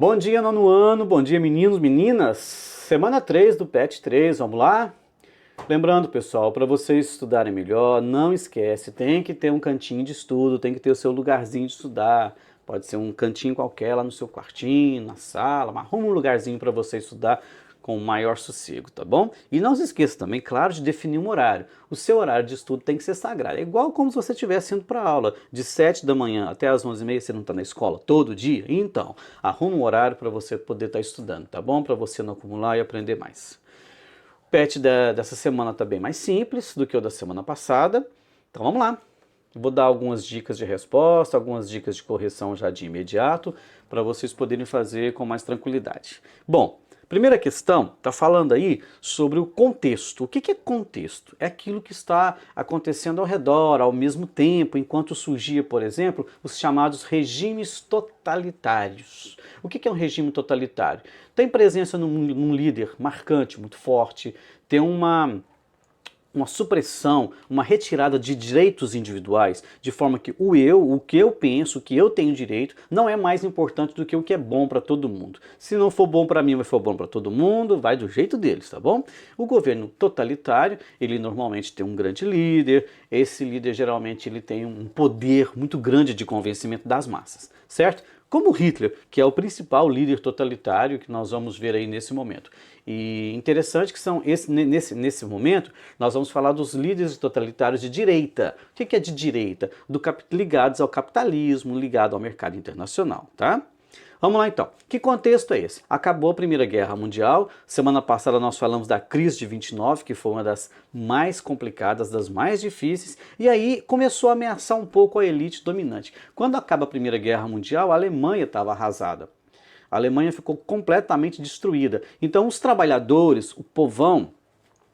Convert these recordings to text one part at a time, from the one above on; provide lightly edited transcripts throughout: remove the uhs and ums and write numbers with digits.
Bom dia, nono ano, bom dia, meninos, meninas. Semana 3 do PET 3, vamos lá? Lembrando, pessoal, para vocês estudarem melhor, não esquece, tem que ter um cantinho de estudo, tem que ter o seu lugarzinho de estudar. Pode ser um cantinho qualquer lá no seu quartinho, na sala, mas arruma um lugarzinho para você estudar com maior sossego, tá bom? E não se esqueça também, claro, de definir um horário. O seu horário de estudo tem que ser sagrado. É igual como se você estivesse indo para aula de 7 da manhã até as 11h30, você não está na escola todo dia? Então, arruma um horário para você poder estar estudando, tá bom? Para você não acumular e aprender mais. O PET dessa semana está bem mais simples do que o da semana passada. Então vamos lá. Vou dar algumas dicas de resposta, algumas dicas de correção já de imediato, para vocês poderem fazer com mais tranquilidade. Bom, primeira questão está falando aí sobre o contexto. O que é contexto? É aquilo que está acontecendo ao redor, ao mesmo tempo, enquanto surgia, por exemplo, os chamados regimes totalitários. O que é um regime totalitário? Tem presença num líder marcante, muito forte, tem uma supressão, uma retirada de direitos individuais, de forma que o que eu penso, o que eu tenho direito, não é mais importante do que o que é bom para todo mundo. Se não for bom para mim, mas for bom para todo mundo, vai do jeito deles, tá bom? O governo totalitário, ele normalmente tem um grande líder, esse líder geralmente ele tem um poder muito grande de convencimento das massas, certo? Como Hitler, que é o principal líder totalitário que nós vamos ver aí nesse momento. E interessante que nesse momento nós vamos falar dos líderes totalitários de direita. O que é de direita? Ligados ao capitalismo, ligado ao mercado internacional, tá? Vamos lá então. Que contexto é esse? Acabou a Primeira Guerra Mundial. Semana passada nós falamos da crise de 29, que foi uma das mais complicadas, das mais difíceis, e aí começou a ameaçar um pouco a elite dominante. Quando acaba a Primeira Guerra Mundial, a Alemanha estava arrasada. A Alemanha ficou completamente destruída. Então os trabalhadores, o povão,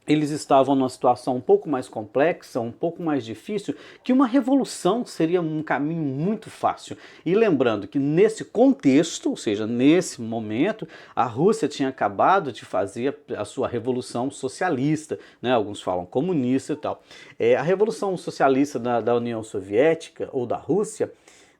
eles estavam numa situação um pouco mais complexa, um pouco mais difícil, que uma revolução seria um caminho muito fácil. E lembrando que nesse contexto, ou seja, nesse momento, a Rússia tinha acabado de fazer a sua revolução socialista, né? Alguns falam comunista e tal. A revolução socialista da União Soviética ou da Rússia,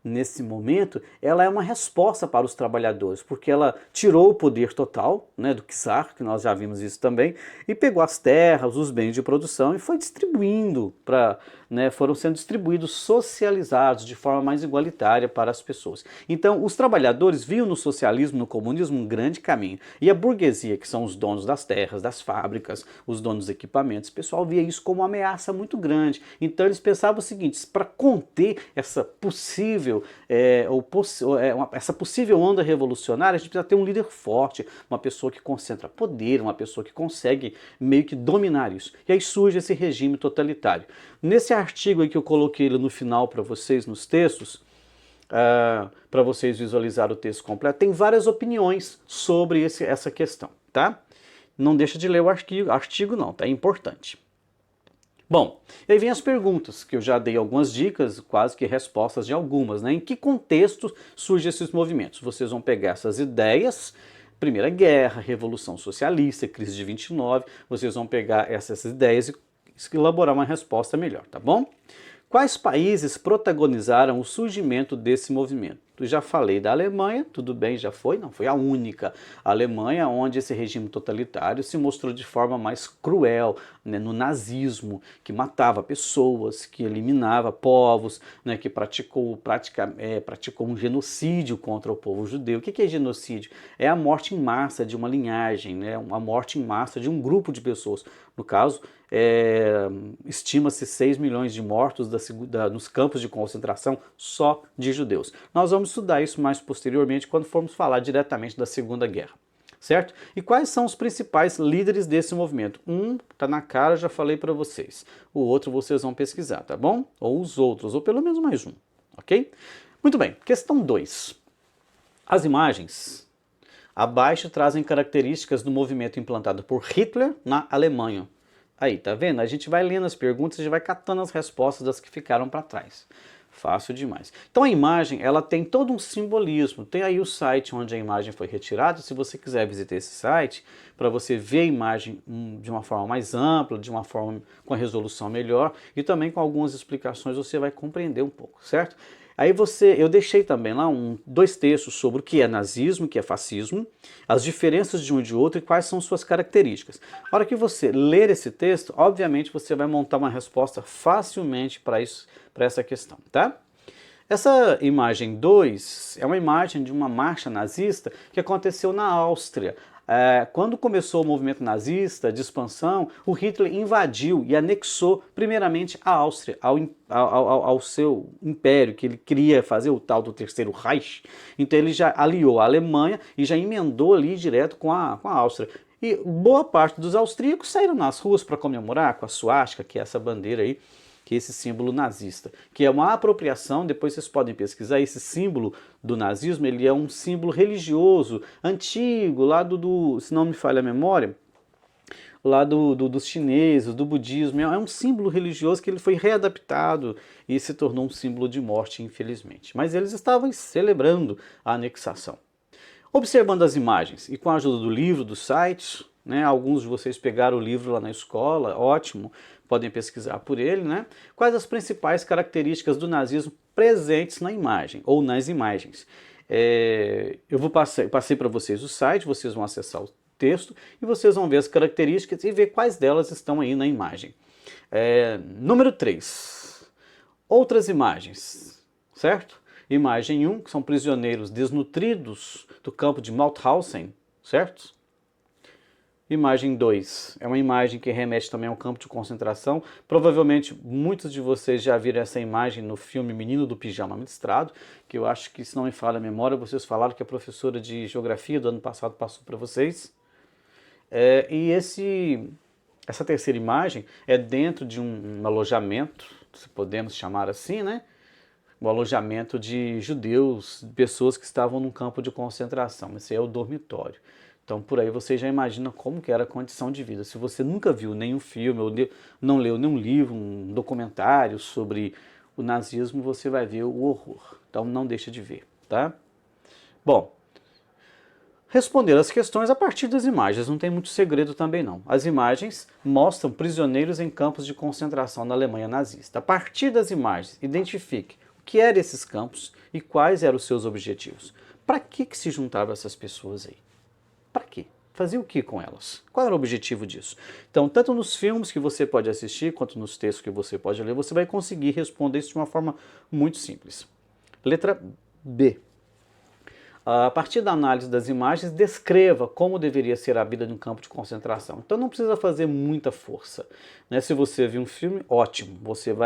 nesse momento, ela é uma resposta para os trabalhadores, porque ela tirou o poder total, né, do czar, que nós já vimos isso também, e pegou as terras, os bens de produção e foi distribuindo para, né, foram sendo distribuídos, socializados de forma mais igualitária para as pessoas. Então, os trabalhadores viam no socialismo, no comunismo, um grande caminho. E a burguesia, que são os donos das terras, das fábricas, os donos dos equipamentos, o pessoal via isso como uma ameaça muito grande. Então, eles pensavam o seguinte: para conter essa possível essa possível onda revolucionária, a gente precisa ter um líder forte, uma pessoa que concentra poder, uma pessoa que consegue meio que dominar isso. E aí surge esse regime totalitário. Nesse artigo aí que eu coloquei ele no final para vocês, nos textos, para vocês visualizar o texto completo, tem várias opiniões sobre essa questão, tá? Não deixa de ler o artigo não, tá? É importante. Bom, e aí vem as perguntas, que eu já dei algumas dicas, quase que respostas de algumas, né? Em que contexto surgem esses movimentos? Vocês vão pegar essas ideias, Primeira Guerra, Revolução Socialista, crise de 29, vocês vão pegar essas ideias e elaborar uma resposta melhor, tá bom? Quais países protagonizaram o surgimento desse movimento? Eu já falei da Alemanha, tudo bem, já foi, não foi a única. A Alemanha, onde esse regime totalitário se mostrou de forma mais cruel, né, no nazismo, que matava pessoas, que eliminava povos, né, que praticou um genocídio contra o povo judeu. O que é genocídio? É a morte em massa de uma linhagem, né, a morte em massa de um grupo de pessoas. No caso, estima-se 6 milhões de mortos nos campos de concentração só de judeus. Nós vamos estudar isso mais posteriormente quando formos falar diretamente da Segunda Guerra, certo? E quais são os principais líderes desse movimento? Um tá na cara, já falei para vocês. O outro vocês vão pesquisar, tá bom? Ou os outros, ou pelo menos mais um, ok? Muito bem, questão 2. As imagens abaixo trazem características do movimento implantado por Hitler na Alemanha. Aí, tá vendo? A gente vai lendo as perguntas e já vai catando as respostas das que ficaram para trás. Fácil demais. Então a imagem, ela tem todo um simbolismo. Tem aí o site onde a imagem foi retirada. Se você quiser visitar esse site, para você ver a imagem de uma forma mais ampla, de uma forma com a resolução melhor e também com algumas explicações, você vai compreender um pouco, certo? Aí eu deixei também lá dois textos sobre o que é nazismo, o que é fascismo, as diferenças de um e de outro e quais são suas características. A hora que você ler esse texto, obviamente você vai montar uma resposta facilmente para isso, para essa questão, tá? Essa imagem 2 é uma imagem de uma marcha nazista que aconteceu na Áustria. Quando começou o movimento nazista de expansão, o Hitler invadiu e anexou primeiramente a Áustria ao seu império, que ele queria fazer o tal do Terceiro Reich. Então ele já aliou a Alemanha e já emendou ali direto com a Áustria. E boa parte dos austríacos saíram nas ruas para comemorar com a suástica, que é essa bandeira aí, que é esse símbolo nazista, que é uma apropriação, depois vocês podem pesquisar, esse símbolo do nazismo, ele é um símbolo religioso, antigo, lá se não me falha a memória, lá dos chineses, do budismo, é um símbolo religioso que ele foi readaptado e se tornou um símbolo de morte, infelizmente. Mas eles estavam celebrando a anexação. Observando as imagens e com a ajuda do livro, dos sites, né, alguns de vocês pegaram o livro lá na escola, ótimo, podem pesquisar por ele, né? Quais as principais características do nazismo presentes na imagem, ou nas imagens? Passei para vocês o site, vocês vão acessar o texto e vocês vão ver as características e ver quais delas estão aí na imagem. Número 3. Outras imagens, certo? Imagem 1, que são prisioneiros desnutridos do campo de Mauthausen, certo? Imagem 2 é uma imagem que remete também ao campo de concentração. Provavelmente muitos de vocês já viram essa imagem no filme Menino do Pijama Listrado, que eu acho que, se não me falha a memória, vocês falaram que a professora de geografia do ano passado passou para vocês. Essa terceira imagem é dentro de um alojamento, se podemos chamar assim, né? O alojamento de judeus, de pessoas que estavam num campo de concentração. Esse é o dormitório. Então, por aí você já imagina como que era a condição de vida. Se você nunca viu nenhum filme, ou não leu nenhum livro, um documentário sobre o nazismo, você vai ver o horror. Então, não deixa de ver, tá? Bom, responder as questões a partir das imagens, não tem muito segredo também não. As imagens mostram prisioneiros em campos de concentração na Alemanha nazista. A partir das imagens, identifique o que eram esses campos e quais eram os seus objetivos. Para que se juntavam essas pessoas aí? Para quê? Fazer o que com elas? Qual era o objetivo disso? Então, tanto nos filmes que você pode assistir, quanto nos textos que você pode ler, você vai conseguir responder isso de uma forma muito simples. Letra B. A partir da análise das imagens, descreva como deveria ser a vida de um campo de concentração. Então não precisa fazer muita força, né? Se você viu um filme, ótimo.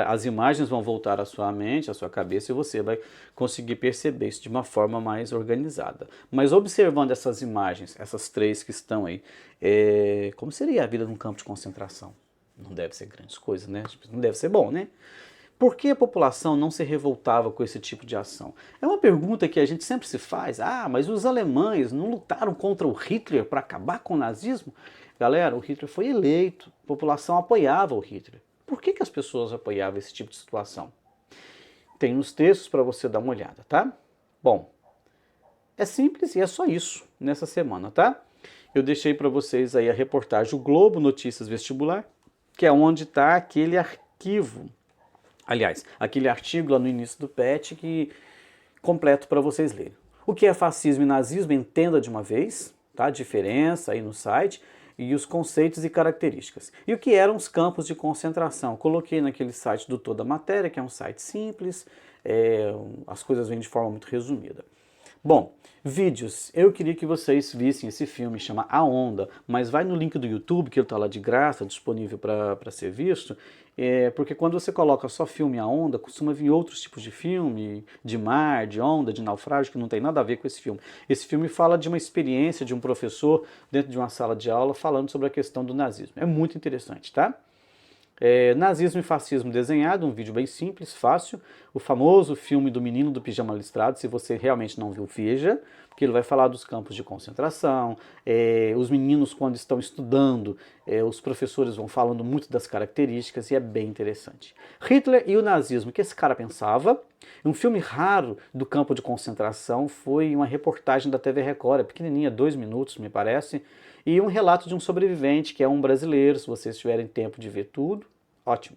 As imagens vão voltar à sua mente, à sua cabeça, e você vai conseguir perceber isso de uma forma mais organizada. Mas observando essas imagens, essas três que estão aí, como seria a vida de um campo de concentração? Não deve ser grandes coisas, né? Não deve ser bom, né? Por que a população não se revoltava com esse tipo de ação? É uma pergunta que a gente sempre se faz. Mas os alemães não lutaram contra o Hitler para acabar com o nazismo? Galera, o Hitler foi eleito, a população apoiava o Hitler. Por que as pessoas apoiavam esse tipo de situação? Tem nos textos para você dar uma olhada, tá? Bom, é simples e é só isso nessa semana, tá? Eu deixei para vocês aí a reportagem O Globo Notícias Vestibular, que é onde está aquele arquivo. Aliás, aquele artigo lá no início do PET que completo para vocês lerem. O que é fascismo e nazismo? Entenda de uma vez, tá? A diferença aí no site e os conceitos e características. E o que eram os campos de concentração? Coloquei naquele site do Toda Matéria, que é um site simples, as coisas vêm de forma muito resumida. Bom, vídeos. Eu queria que vocês vissem esse filme, chama A Onda, mas vai no link do YouTube, que ele está lá de graça, disponível para ser visto, porque quando você coloca só filme A Onda, costuma vir outros tipos de filme, de mar, de onda, de naufrágio, que não tem nada a ver com esse filme. Esse filme fala de uma experiência de um professor dentro de uma sala de aula falando sobre a questão do nazismo. É muito interessante, tá? Nazismo e fascismo desenhado, um vídeo bem simples, fácil. O famoso filme do Menino do Pijama Listrado, se você realmente não viu, veja, porque ele vai falar dos campos de concentração, os meninos quando estão estudando, os professores vão falando muito das características e é bem interessante. Hitler e o nazismo, o que esse cara pensava? Um filme raro do campo de concentração foi uma reportagem da TV Record, pequenininha, 2 minutos me parece, e um relato de um sobrevivente, que é um brasileiro. Se vocês tiverem tempo de ver tudo, Ótimo.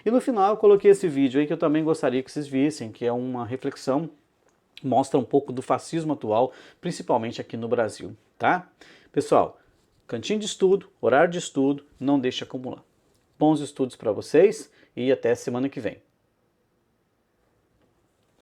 E no final eu coloquei esse vídeo aí que eu também gostaria que vocês vissem, que é uma reflexão, mostra um pouco do fascismo atual, principalmente aqui no Brasil, tá? Pessoal, cantinho de estudo, horário de estudo, não deixe acumular. Bons estudos para vocês e até semana que vem.